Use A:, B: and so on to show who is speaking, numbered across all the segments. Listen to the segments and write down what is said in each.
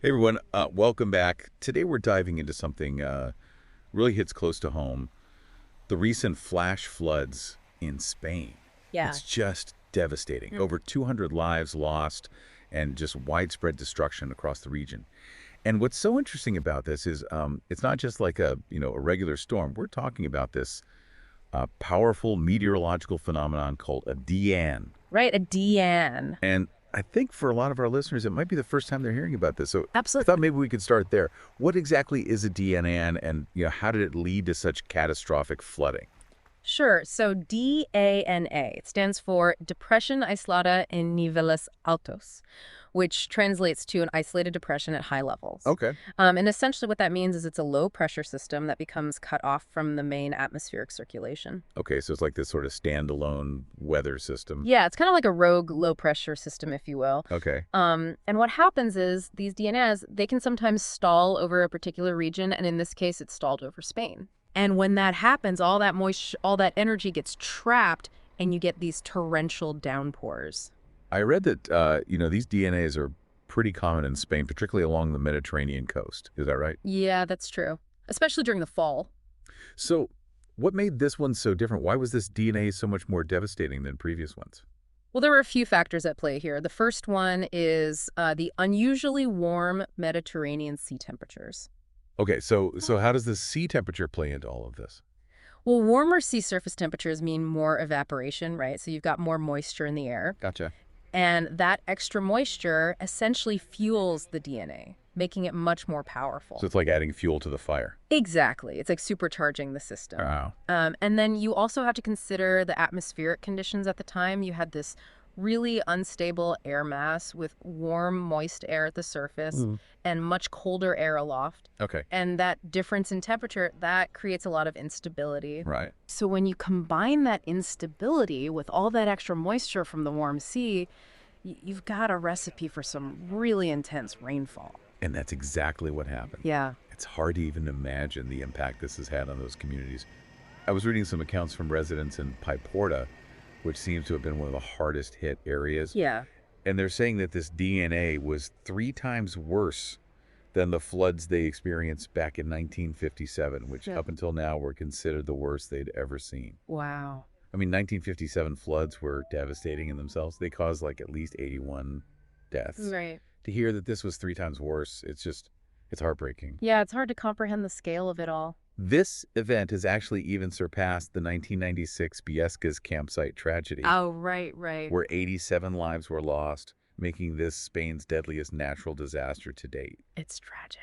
A: Hey everyone, welcome back. Today we're diving into something really hits close to home. The recent flash floods in Spain.
B: Yeah.
A: It's just devastating.
B: Mm.
A: Over 200 lives lost and just widespread destruction across the region. And what's so interesting about this is it's not just like a regular storm. We're talking about this powerful meteorological phenomenon called a DN.
B: Right, a Deanne.
A: And I think for a lot of our listeners, it might be the first time they're hearing about this. So I thought
B: Absolutely.
A: maybe we could start there. What exactly is a DNN and how did it lead to such catastrophic flooding?
B: Sure. So DANA, it stands for Depression Aislada en Niveles Altos, which translates to an isolated depression at high levels.
A: Okay.
B: And essentially what that means is it's a low pressure system that becomes cut off from the main atmospheric circulation.
A: Okay, so it's like this sort of standalone weather system.
B: Yeah, it's kind of like a rogue low pressure system, if you will.
A: Okay.
B: And what happens is these DNAs, they can sometimes stall over a particular region, and in this case, it's stalled over Spain. And when that happens, all that all that energy gets trapped, and you get these torrential downpours.
A: I read that these DNAs are pretty common in Spain, particularly along the Mediterranean coast. Is that right?
B: Yeah, that's true. Especially during the fall.
A: So what made this one so different? Why was this DNA so much more devastating than previous ones?
B: Well, there were a few factors at play here. The first one is the unusually warm Mediterranean sea temperatures.
A: Okay, so how does the sea temperature play into all of this?
B: Well, warmer sea surface temperatures mean more evaporation, right? So you've got more moisture in the air.
A: Gotcha.
B: And that extra moisture essentially fuels the DNA, making it much more powerful.
A: So it's like adding fuel to the fire.
B: Exactly. It's like supercharging the system.
A: Wow.
B: And then you also have to consider the atmospheric conditions at the time. You had this really unstable air mass with warm, moist air at the surface and much colder air aloft.
A: Okay.
B: And that difference in temperature, that creates a lot of instability.
A: Right.
B: So when you combine that instability with all that extra moisture from the warm sea, you've got a recipe for some really intense rainfall.
A: And that's exactly what happened.
B: Yeah.
A: It's hard to even imagine the impact this has had on those communities. I was reading some accounts from residents in Piporta, which seems to have been one of the hardest hit areas.
B: Yeah.
A: And they're saying that this DNA was 3 times worse than the floods they experienced back in 1957, which
B: Yeah.
A: up until now were considered the worst they'd ever seen.
B: Wow.
A: I mean, 1957 floods were devastating in themselves. They caused like at least 81 deaths.
B: Right.
A: To hear that this was 3 times worse, it's heartbreaking.
B: Yeah, it's hard to comprehend the scale of it all.
A: This event has actually even surpassed the 1996 Biescas campsite tragedy,
B: Oh, right.
A: where 87 lives were lost, making this Spain's deadliest natural disaster to date.
B: It's tragic.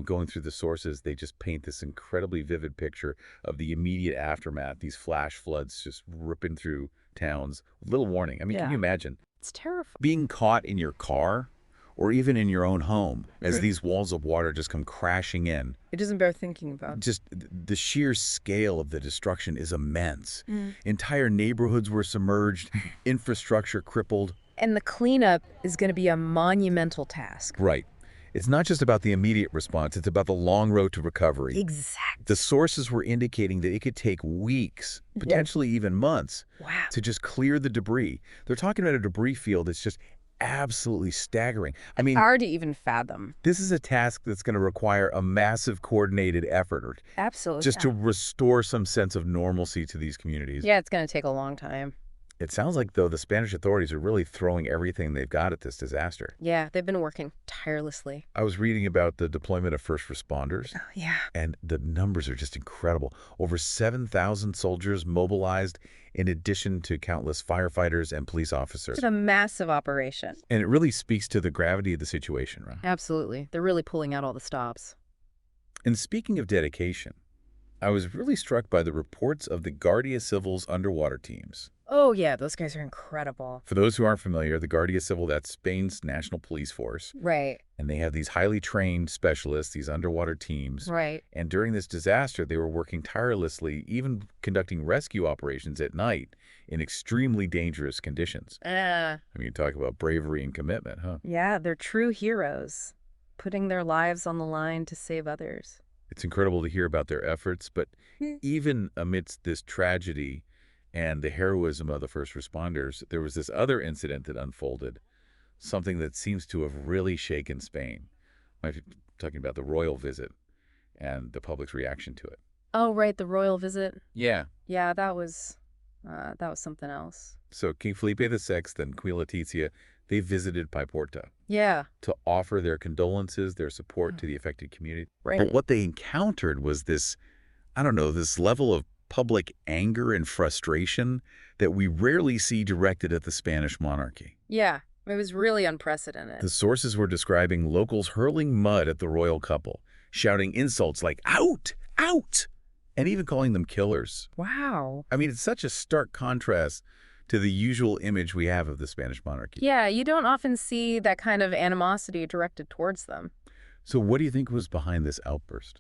A: Going through the sources, they just paint this incredibly vivid picture of the immediate aftermath, these flash floods just ripping through towns with little warning. I mean, can
B: Yeah.
A: you imagine
B: It's terrifying.
A: being caught in your car or even in your own home as
B: Right.
A: these walls of water just come crashing in?
B: It doesn't bear thinking about.
A: Just the sheer scale of the destruction is immense.
B: Mm.
A: Entire neighborhoods were submerged, infrastructure crippled.
B: And the cleanup is going to be a monumental task.
A: Right. It's not just about the immediate response, it's about the long road to recovery.
B: Exactly.
A: The sources were indicating that it could take weeks, potentially even months,
B: Wow.
A: to just clear the debris. They're talking about a debris field that's just absolutely staggering. I mean,
B: Hard to even fathom.
A: this is a task that's going to require a massive coordinated effort or
B: Absolutely.
A: just to restore some sense of normalcy to these communities.
B: Yeah, it's going to take a long time.
A: It sounds like, though, the Spanish authorities are really throwing everything they've got at this disaster.
B: Yeah, they've been working tirelessly.
A: I was reading about the deployment of first responders,
B: Oh, yeah.
A: and the numbers are just incredible. Over 7,000 soldiers mobilized, in addition to countless firefighters and police officers.
B: It's a massive operation.
A: And it really speaks to the gravity of the situation, right?
B: Absolutely. They're really pulling out all the stops.
A: And speaking of dedication, I was really struck by the reports of the Guardia Civil's underwater teams.
B: Oh, yeah, those guys are incredible.
A: For those who aren't familiar, the Guardia Civil, that's Spain's national police force.
B: Right,
A: And they have these highly trained specialists, these underwater teams.
B: right.
A: And during this disaster, they were working tirelessly, even conducting rescue operations at night in extremely dangerous conditions. I mean, talk about bravery and commitment, huh?
B: Yeah, they're true heroes, putting their lives on the line to save others.
A: It's incredible to hear about their efforts, but
B: Hmm.
A: even amidst this tragedy and the heroism of the first responders, there was this other incident that unfolded, something that seems to have really shaken Spain. I'm talking about the royal visit and the public's reaction to it.
B: Oh, right, the royal visit.
A: Yeah.
B: Yeah, that was something else.
A: So King Felipe VI and Queen Letizia, they visited Paiporta
B: Yeah,
A: to offer their condolences, their support to the affected community.
B: right.
A: But what they encountered was this, I don't know, this level of public anger and frustration that we rarely see directed at the Spanish monarchy.
B: Yeah, it was really unprecedented.
A: The sources were describing locals hurling mud at the royal couple, shouting insults like, "Out! Out!" and even calling them killers.
B: Wow.
A: I mean, it's such a stark contrast to the usual image we have of the Spanish monarchy.
B: Yeah, you don't often see that kind of animosity directed towards them.
A: So what do you think was behind this outburst?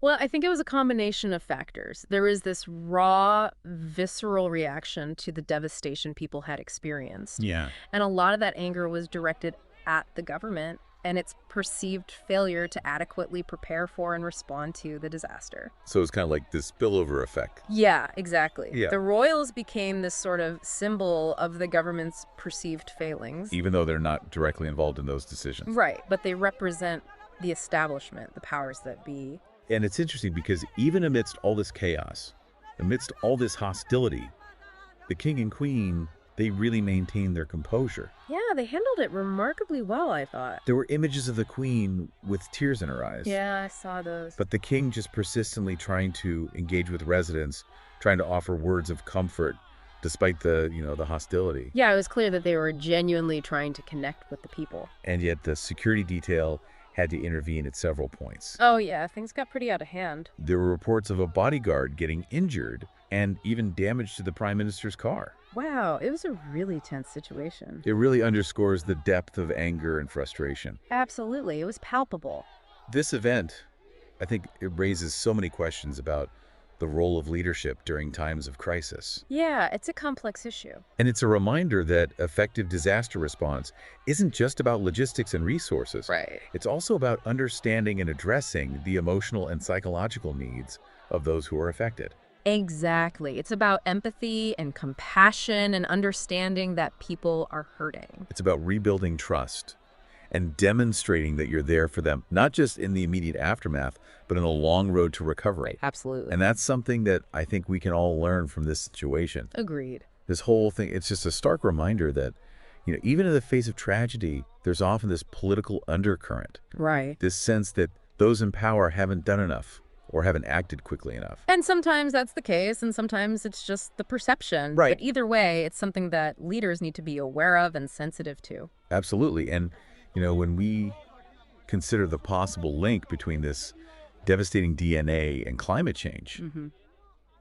B: Well, I think it was a combination of factors. There was this raw, visceral reaction to the devastation people had experienced.
A: Yeah.
B: And a lot of that anger was directed at the government and its perceived failure to adequately prepare for and respond to the disaster.
A: So it's kind of like this spillover effect.
B: Yeah, exactly.
A: Yeah.
B: The royals became this sort of symbol of the government's perceived failings.
A: Even though they're not directly involved in those decisions.
B: Right, but they represent the establishment, the powers that be.
A: And it's interesting because even amidst all this chaos, amidst all this hostility, the king and queen, they really maintained their composure.
B: Yeah, they handled it remarkably well, I thought.
A: There were images of the queen with tears in her eyes.
B: Yeah, I saw those.
A: But the king just persistently trying to engage with residents, trying to offer words of comfort despite the, the hostility.
B: Yeah, it was clear that they were genuinely trying to connect with the people.
A: And yet the security detail had to intervene at several points.
B: Oh, yeah, things got pretty out of hand.
A: There were reports of a bodyguard getting injured and even damage to the prime minister's car.
B: Wow, it was a really tense situation.
A: It really underscores the depth of anger and frustration.
B: Absolutely, it was palpable.
A: This event, I think it raises so many questions about the role of leadership during times of crisis.
B: Yeah, it's a complex issue.
A: And it's a reminder that effective disaster response isn't just about logistics and resources.
B: Right.
A: It's also about understanding and addressing the emotional and psychological needs of those who are affected.
B: Exactly. It's about empathy and compassion and understanding that people are hurting.
A: It's about rebuilding trust and demonstrating that you're there for them, not just in the immediate aftermath, but in the long road to recovery.
B: Absolutely.
A: And that's something that I think we can all learn from this situation.
B: Agreed.
A: This whole thing, it's just a stark reminder that, even in the face of tragedy, there's often this political undercurrent.
B: Right.
A: This sense that those in power haven't done enough or haven't acted quickly enough.
B: And sometimes that's the case, and sometimes it's just the perception.
A: Right.
B: But either way, it's something that leaders need to be aware of and sensitive to.
A: Absolutely. And, when we consider the possible link between this devastating DNA and climate change,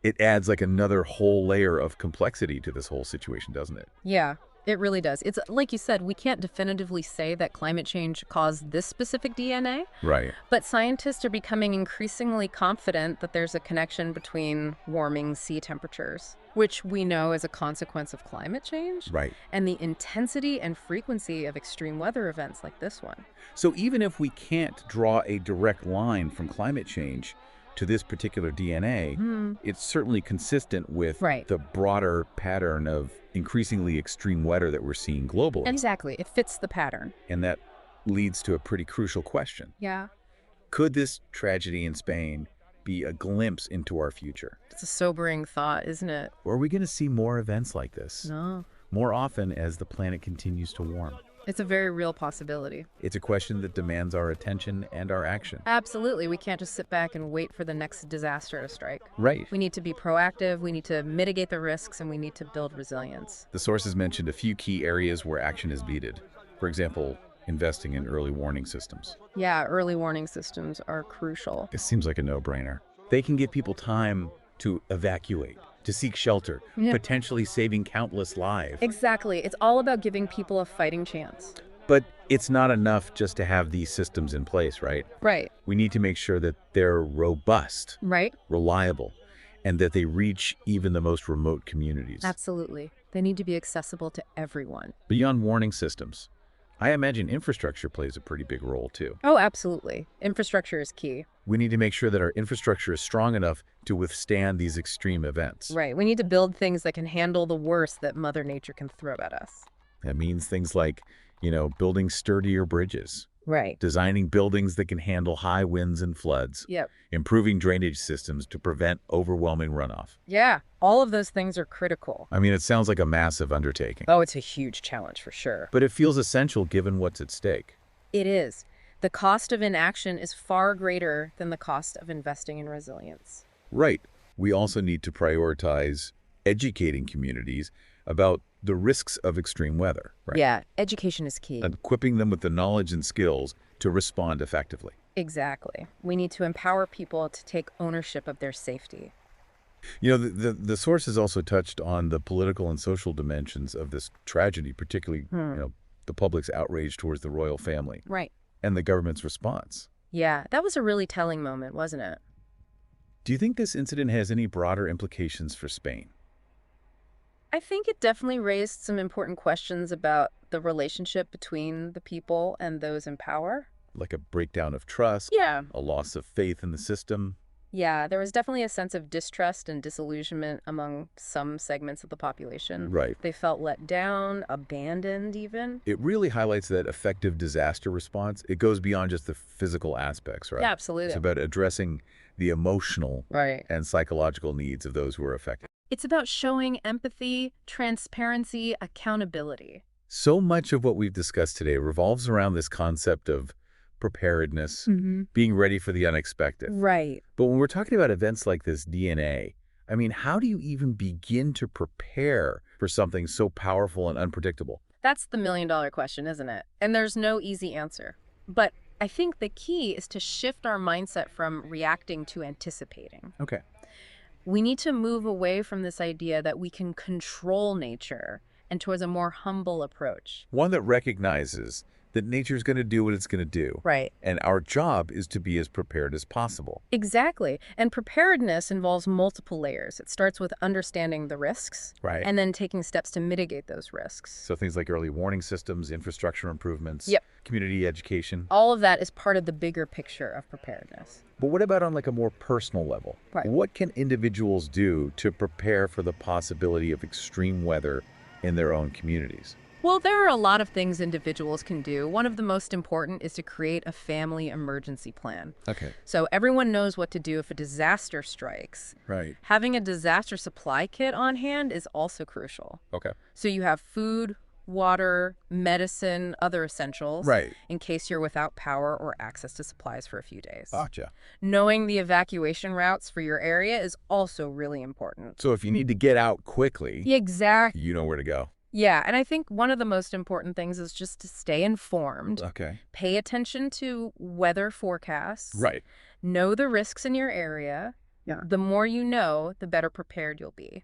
A: it adds like another whole layer of complexity to this whole situation, doesn't it?
B: Yeah, it really does. It's like you said, we can't definitively say that climate change caused this specific DNA,
A: Right.
B: but scientists are becoming increasingly confident that there's a connection between warming sea temperatures, which we know is a consequence of climate change,
A: Right.
B: and the intensity and frequency of extreme weather events like this one.
A: So even if we can't draw a direct line from climate change to this particular DNA, it's certainly consistent with
B: Right.
A: the broader pattern of increasingly extreme weather that we're seeing globally.
B: Exactly. It fits the pattern.
A: And that leads to a pretty crucial question.
B: Yeah.
A: Could this tragedy in Spain be a glimpse into our future?
B: It's a sobering thought, isn't it?
A: Or are we going to see more events like this
B: No.
A: more often as the planet continues to warm?
B: It's a very real possibility.
A: It's a question that demands our attention and our action.
B: Absolutely. We can't just sit back and wait for the next disaster to strike.
A: Right.
B: We need to be proactive, we need to mitigate the risks, and we need to build resilience.
A: The sources mentioned a few key areas where action is needed. For example, investing in early warning systems.
B: Yeah, early warning systems are crucial.
A: It seems like a no-brainer. They can give people time to evacuate, to seek shelter,
B: Yeah.
A: potentially saving countless lives.
B: Exactly. It's all about giving people a fighting chance.
A: But it's not enough just to have these systems in place, right?
B: Right.
A: We need to make sure that they're robust,
B: Right?
A: reliable, and that they reach even the most remote communities.
B: Absolutely. They need to be accessible to everyone.
A: Beyond warning systems, I imagine infrastructure plays a pretty big role too.
B: Oh, absolutely. Infrastructure is key.
A: We need to make sure that our infrastructure is strong enough to withstand these extreme events.
B: Right. We need to build things that can handle the worst that Mother Nature can throw at us.
A: That means things like, building sturdier bridges
B: Right.
A: designing buildings that can handle high winds and floods,
B: Yep.
A: improving drainage systems to prevent overwhelming runoff.
B: Yeah, all of those things are critical.
A: I mean, it sounds like a massive undertaking,
B: Oh, it's a huge challenge for sure.
A: but it feels essential given what's at stake.
B: It is. The cost of inaction is far greater than the cost of investing in resilience.
A: Right. We also need to prioritize educating communities about the risks of extreme weather, right?
B: Yeah, education is key.
A: And equipping them with the knowledge and skills to respond effectively.
B: Exactly. We need to empower people to take ownership of their safety.
A: You know, the sources also touched on the political and social dimensions of this tragedy, particularly, the public's outrage towards the royal family
B: Right.
A: and the government's response.
B: Yeah, that was a really telling moment, wasn't it?
A: Do you think this incident has any broader implications for Spain?
B: I think it definitely raised some important questions about the relationship between the people and those in power.
A: Like a breakdown of trust,
B: Yeah.
A: a loss of faith in the system?
B: Yeah, there was definitely a sense of distrust and disillusionment among some segments of the population.
A: Right.
B: They felt let down, abandoned even.
A: It really highlights that effective disaster response. It goes beyond just the physical aspects, right?
B: Yeah,
A: It's
B: absolutely.
A: about addressing the emotional
B: Right.
A: and psychological needs of those who are affected.
B: It's about showing empathy, transparency, accountability.
A: So much of what we've discussed today revolves around this concept of preparedness, being ready for the unexpected.
B: Right.
A: But when we're talking about events like this DNA, I mean, how do you even begin to prepare for something so powerful and unpredictable?
B: That's the million-dollar question, isn't it? And there's no easy answer. But I think the key is to shift our mindset from reacting to anticipating.
A: Okay.
B: We need to move away from this idea that we can control nature and towards a more humble approach.
A: One that recognizes that nature's going to do what it's going to do.
B: Right.
A: And our job is to be as prepared as possible.
B: Exactly. And preparedness involves multiple layers. It starts with understanding the risks
A: Right.
B: and then taking steps to mitigate those risks.
A: So things like early warning systems, infrastructure improvements,
B: Yep.
A: community education.
B: All of that is part of the bigger picture of preparedness.
A: But what about on like a more personal level?
B: Right.
A: What can individuals do to prepare for the possibility of extreme weather in their own communities?
B: Well, there are a lot of things individuals can do. One of the most important is to create a family emergency plan.
A: Okay.
B: So everyone knows what to do if a disaster strikes.
A: Right.
B: Having a disaster supply kit on hand is also crucial.
A: Okay.
B: So you have food, water, medicine, other essentials.
A: Right.
B: In case you're without power or access to supplies for a few days.
A: Gotcha.
B: Knowing the evacuation routes for your area is also really important.
A: So if you need to get out quickly,
B: Exactly.
A: you know where to go.
B: Yeah, and I think one of the most important things is just to stay informed.
A: Okay.
B: Pay attention to weather forecasts.
A: Right.
B: Know the risks in your area.
A: Yeah.
B: The more you know, the better prepared you'll be.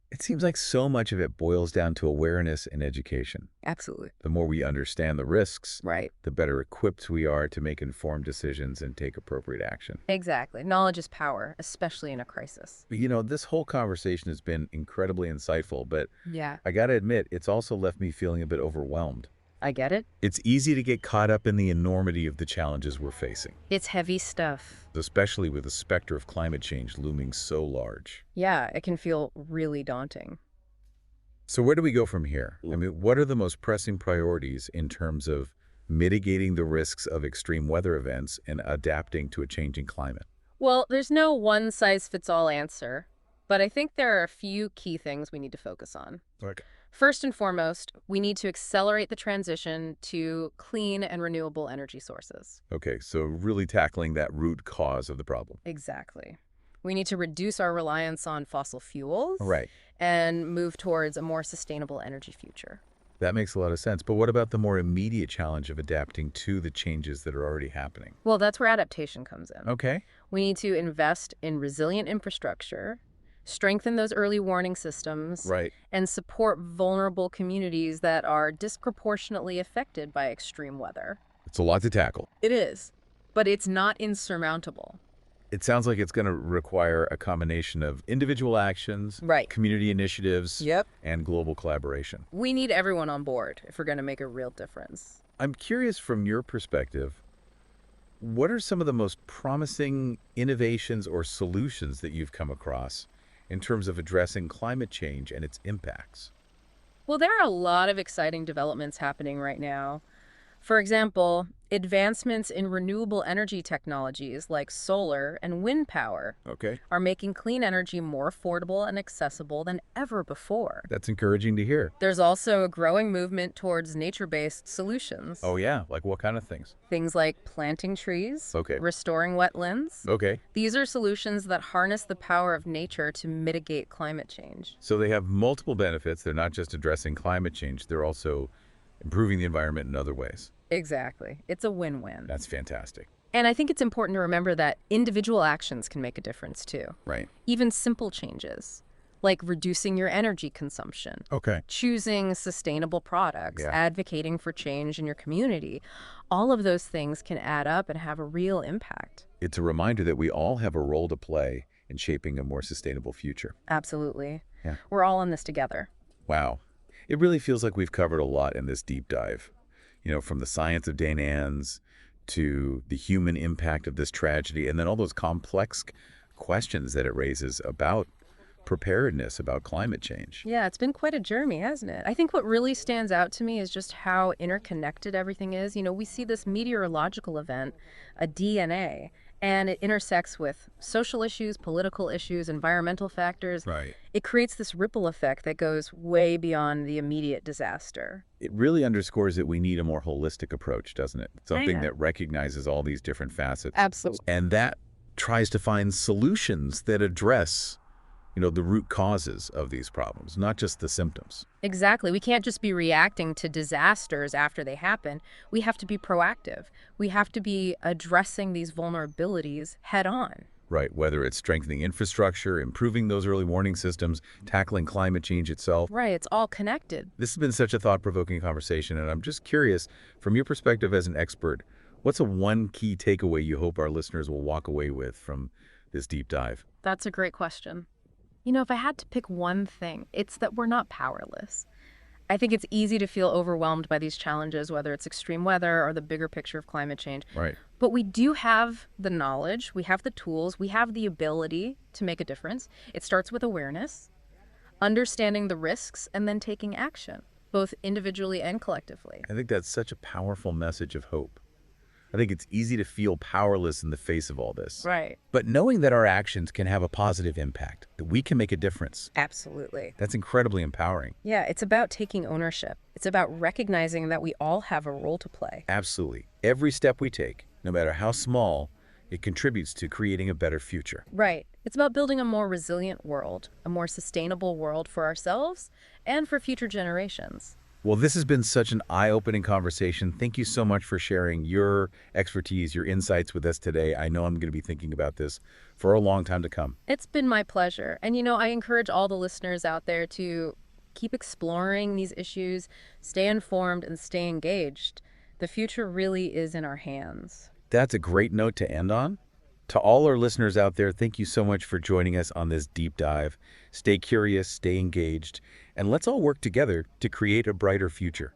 A: It seems like so much of it boils down to awareness and education.
B: Absolutely.
A: The more we understand the risks,
B: Right.
A: the better equipped we are to make informed decisions and take appropriate action.
B: Exactly. Knowledge is power, especially in a crisis.
A: You know, this whole conversation has been incredibly insightful, but
B: Yeah.
A: I gotta admit, it's also left me feeling a bit overwhelmed.
B: I get it.
A: It's easy to get caught up in the enormity of the challenges we're facing,
B: It's heavy stuff.
A: especially with the specter of climate change looming so large.
B: Yeah, it can feel really daunting.
A: So where do we go from here? I mean, what are the most pressing priorities in terms of mitigating the risks of extreme weather events and adapting to a changing climate?
B: Well, there's no one-size-fits-all answer, but I think there are a few key things we need to focus on.
A: Okay.
B: First and foremost, we need to accelerate the transition to clean and renewable energy sources.
A: Okay, so really tackling that root cause of the problem.
B: Exactly. We need to reduce our reliance on fossil fuels
A: Right.
B: and move towards a more sustainable energy future.
A: That makes a lot of sense. But what about the more immediate challenge of adapting to the changes that are already happening?
B: Well, that's where adaptation comes in.
A: Okay.
B: We need to invest in resilient infrastructure, strengthen those early warning systems,
A: Right.
B: and support vulnerable communities that are disproportionately affected by extreme weather.
A: It's a lot to tackle.
B: It is, but it's not insurmountable.
A: It sounds like it's going to require a combination of individual actions,
B: Right.
A: community initiatives,
B: Yep.
A: and global collaboration.
B: We need everyone on board if we're going to make a real difference.
A: I'm curious from your perspective, what are some of the most promising innovations or solutions that you've come across in terms of addressing climate change and its impacts?
B: Well, there are a lot of exciting developments happening right now. For example, advancements in renewable energy technologies like solar and wind power
A: Okay.
B: are making clean energy more affordable and accessible than ever before.
A: That's encouraging to hear.
B: There's also a growing movement towards nature-based solutions.
A: Oh, yeah. Like what kind of things?
B: Things like planting trees,
A: Okay.
B: restoring wetlands.
A: Okay.
B: These are solutions that harness the power of nature to mitigate climate change.
A: So they have multiple benefits. They're not just addressing climate change, they're also improving the environment in other ways.
B: Exactly. It's a win-win.
A: That's fantastic.
B: And I think it's important to remember that individual actions can make a difference too.
A: Right.
B: Even simple changes, like reducing your energy consumption,
A: Okay.
B: choosing sustainable products,
A: Yeah.
B: advocating for change in your community, all of those things can add up and have a real impact.
A: It's a reminder that we all have a role to play in shaping a more sustainable future.
B: Absolutely.
A: Yeah.
B: We're all in this together.
A: Wow. It really feels like we've covered a lot in this deep dive. From the science of DNAs to the human impact of this tragedy, and then all those complex questions that it raises about preparedness, about climate change.
B: Yeah, it's been quite a journey, hasn't it? I think what really stands out to me is just how interconnected everything is. We see this meteorological event, a DNA, and it intersects with social issues, political issues, environmental factors.
A: Right.
B: It creates this ripple effect that goes way beyond the immediate disaster.
A: It really underscores that we need a more holistic approach, doesn't it? Something
B: Yeah.
A: that recognizes all these different facets.
B: Absolutely.
A: And that tries to find solutions that address, the root causes of these problems, not just the symptoms.
B: Exactly. We can't just be reacting to disasters after they happen. We have to be proactive. We have to be addressing these vulnerabilities head on.
A: Right, whether it's strengthening infrastructure, improving those early warning systems, tackling climate change itself.
B: Right. It's all connected.
A: This has been such a thought-provoking conversation, and I'm just curious, from your perspective as an expert, what's one key takeaway you hope our listeners will walk away with from this deep dive?
B: That's a great question. If I had to pick one thing, it's that we're not powerless. I think it's easy to feel overwhelmed by these challenges, whether it's extreme weather or the bigger picture of climate change.
A: Right.
B: But we do have the knowledge, we have the tools, we have the ability to make a difference. It starts with awareness, understanding the risks, and then taking action, both individually and collectively.
A: I think that's such a powerful message of hope. I think it's easy to feel powerless in the face of all this.
B: Right.
A: But knowing that our actions can have a positive impact, that we can make a difference,
B: Absolutely.
A: that's incredibly empowering.
B: Yeah, it's about taking ownership. It's about recognizing that we all have a role to play.
A: Absolutely. Every step we take, no matter how small, it contributes to creating a better future.
B: Right. It's about building a more resilient world, a more sustainable world for ourselves and for future generations.
A: Well, this has been such an eye-opening conversation. Thank you so much for sharing your expertise, your insights with us today. I know I'm going to be thinking about this for a long time to come.
B: It's been my pleasure. And I encourage all the listeners out there to keep exploring these issues, stay informed, and stay engaged. The future really is in our hands.
A: That's a great note to end on. To all our listeners out there, thank you so much for joining us on this deep dive. Stay curious, stay engaged, and let's all work together to create a brighter future.